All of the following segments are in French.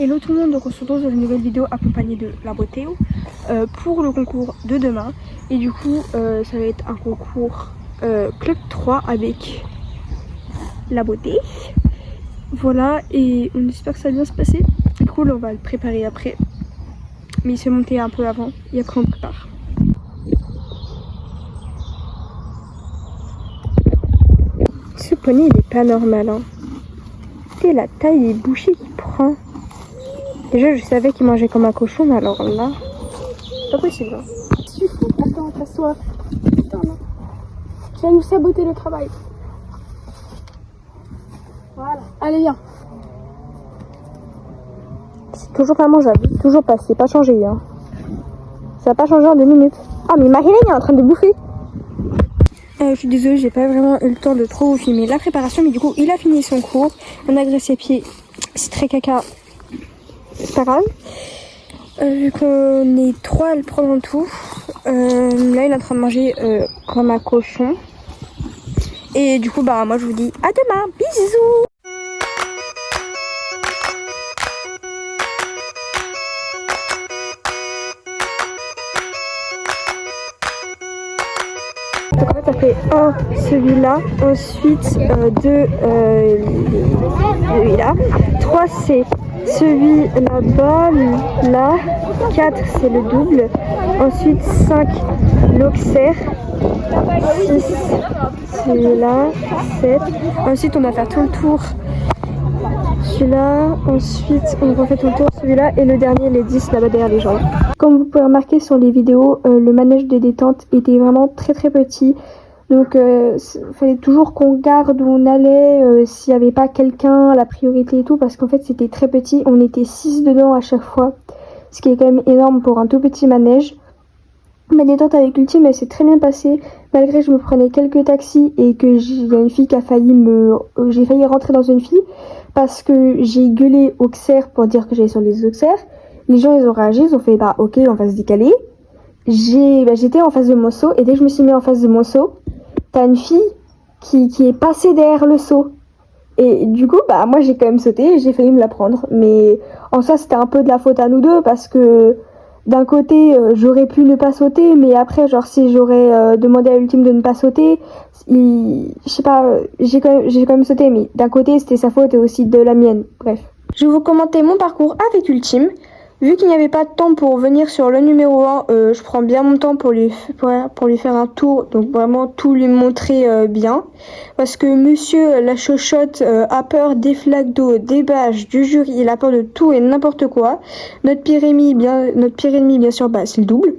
Hello tout le monde, donc on se retrouve dans une nouvelle vidéo accompagnée de la beauté pour le concours de demain. Et du coup ça va être un concours club 3 avec la beauté. Voilà, et on espère que ça va bien se passer. Du coup là on va le préparer après, mais il se fait monter un peu avant et après on prépare. Ce poney il est pas normal hein. Écoutez la taille des bouchées qu'il prend. Déjà je savais qu'il mangeait comme un cochon, mais alors là, c'est pas possible. Hein. Suffit, attends, casse-toi. Tu vas nous saboter le travail. Voilà, allez viens. C'est toujours pas mangeable, toujours pas, c'est pas changé. Hein. Ça va pas changer en 2 minutes. Ah mais Marilyn est en train de bouffer. Je suis désolée, j'ai pas vraiment eu le temps de trop vous filmer la préparation, mais du coup il a fini son cours. On a graissé ses pieds, c'est très caca. C'est pas grave. Vu qu'on est 3 à le prendre en tout, là il est en train de manger comme un cochon. Et du coup bah moi je vous dis à demain, bisous. Donc en fait ça fait 1 celui-là, ensuite 2 celui-là, 3 c'est celui là-bas, là, 4 c'est le double, ensuite 5 l'auxerre, 6 celui-là, 7, ensuite on va faire tout le tour, celui-là, ensuite on refait tout le tour celui-là et le dernier les 10 là-bas derrière les jambes. Comme vous pouvez remarquer sur les vidéos, le manège de détente était vraiment très petit. Donc il fallait toujours qu'on garde où on allait, s'il n'y avait pas quelqu'un, la priorité et tout, parce qu'en fait c'était très petit, on était 6 dedans à chaque fois, ce qui est quand même énorme pour un tout petit manège. Ma détente avec Ultime elle s'est très bien passée, malgré que je me prenais quelques taxis et que il y a une fille qui a failli j'ai failli rentrer dans une fille, parce que j'ai gueulé Auxerre pour dire que j'allais sur les Auxerres. Les gens ils ont réagi, ils ont fait bah ok on va se décaler. J'étais en face de mon seau et dès que je me suis mis en face de mon seau, t'as une fille qui est passée derrière le seau. Et du coup bah moi j'ai quand même sauté et j'ai failli me la prendre. Mais en soi c'était un peu de la faute à nous deux parce que d'un côté j'aurais pu ne pas sauter, mais après genre si j'aurais demandé à Ultime de ne pas sauter, je sais pas, j'ai quand même sauté, mais d'un côté c'était sa faute et aussi de la mienne. Bref. Je vais vous commenter mon parcours avec Ultime. Vu qu'il n'y avait pas de temps pour venir sur le numéro 1, je prends bien mon temps pour lui faire un tour, donc vraiment tout lui montrer bien. Parce que monsieur la chochotte a peur des flaques d'eau, des bâches, du jury, il a peur de tout et n'importe quoi. Notre pire ennemi bien sûr, bah, c'est le double.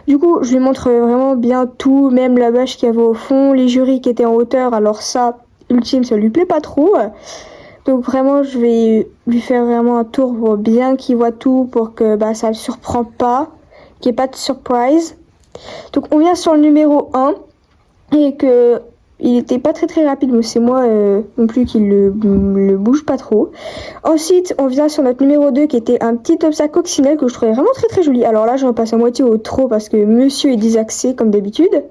Du coup, je lui montre vraiment bien tout, même la bâche qui avait au fond, les jurys qui étaient en hauteur, alors ça, Ultime, ça lui plaît pas trop. Donc vraiment je vais lui faire vraiment un tour pour bien qu'il voit tout, pour que bah, ça le surprend pas, qu'il n'y ait pas de surprise. Donc on vient sur le numéro 1 et que il était pas très rapide, mais c'est moi non plus qui le bouge pas trop. Ensuite on vient sur notre numéro 2 qui était un petit obstacle coccinelle que je trouvais vraiment très joli. Alors là je repasse à moitié au trop parce que monsieur est désaxé comme d'habitude.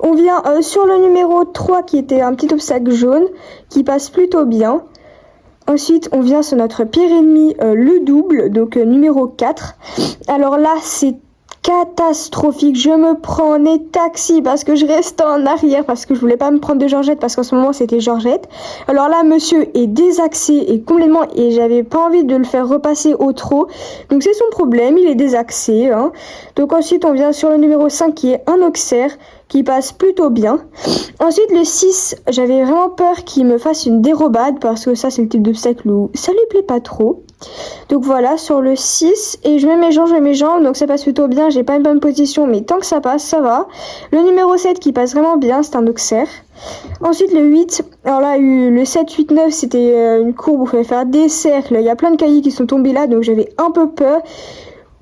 On vient sur le numéro 3 qui était un petit obstacle jaune qui passe plutôt bien. Ensuite, on vient sur notre pire ennemi, le double, donc numéro 4. Alors là, c'est catastrophique. Je me prends des taxis parce que je reste en arrière, parce que je voulais pas me prendre de Georgette, parce qu'en ce moment, c'était Georgette. Alors là, monsieur est désaxé et complètement, et j'avais pas envie de le faire repasser au trot. Donc c'est son problème, il est désaxé. Hein. Donc ensuite, on vient sur le numéro 5 qui est un Auxerre, qui passe plutôt bien. Ensuite le 6, j'avais vraiment peur qu'il me fasse une dérobade parce que ça c'est le type d'obstacle où ça lui plaît pas trop. Donc voilà, sur le 6, et je mets mes jambes, donc ça passe plutôt bien, j'ai pas une bonne position, mais tant que ça passe, ça va. Le numéro 7 qui passe vraiment bien, c'est un Auxerre. Ensuite le 8, alors là le 7, 8, 9 c'était une courbe où il fallait faire des cercles, il y a plein de cailloux qui sont tombés là, donc j'avais un peu peur.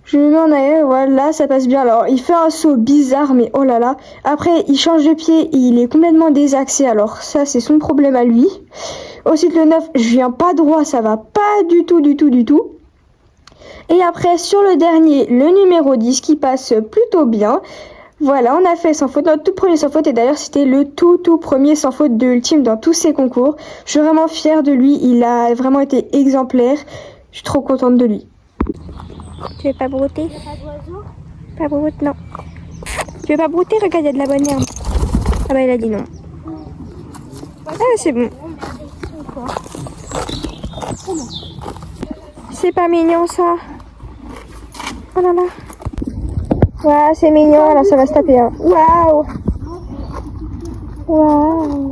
Je me mets en arrière, voilà, ça passe bien. Alors, il fait un saut bizarre, mais oh là là. Après, il change de pied et il est complètement désaxé. Alors, ça, c'est son problème à lui. Ensuite, le 9, je viens pas droit, ça va pas du tout. Et après, sur le dernier, le numéro 10 qui passe plutôt bien. Voilà, on a fait sans faute, notre tout premier sans faute, et d'ailleurs c'était le tout premier sans faute de Ultime dans tous ses concours. Je suis vraiment fière de lui, il a vraiment été exemplaire. Je suis trop contente de lui. Tu veux pas brouter? Pas brouter, non. Tu veux pas brouter? Regarde, il y a de la bonne herbe. Ah bah il a dit non. Ah c'est bon. C'est pas mignon ça. Oh là là. Waouh, c'est mignon, alors ça va se taper. Hein. Waouh. Waouh.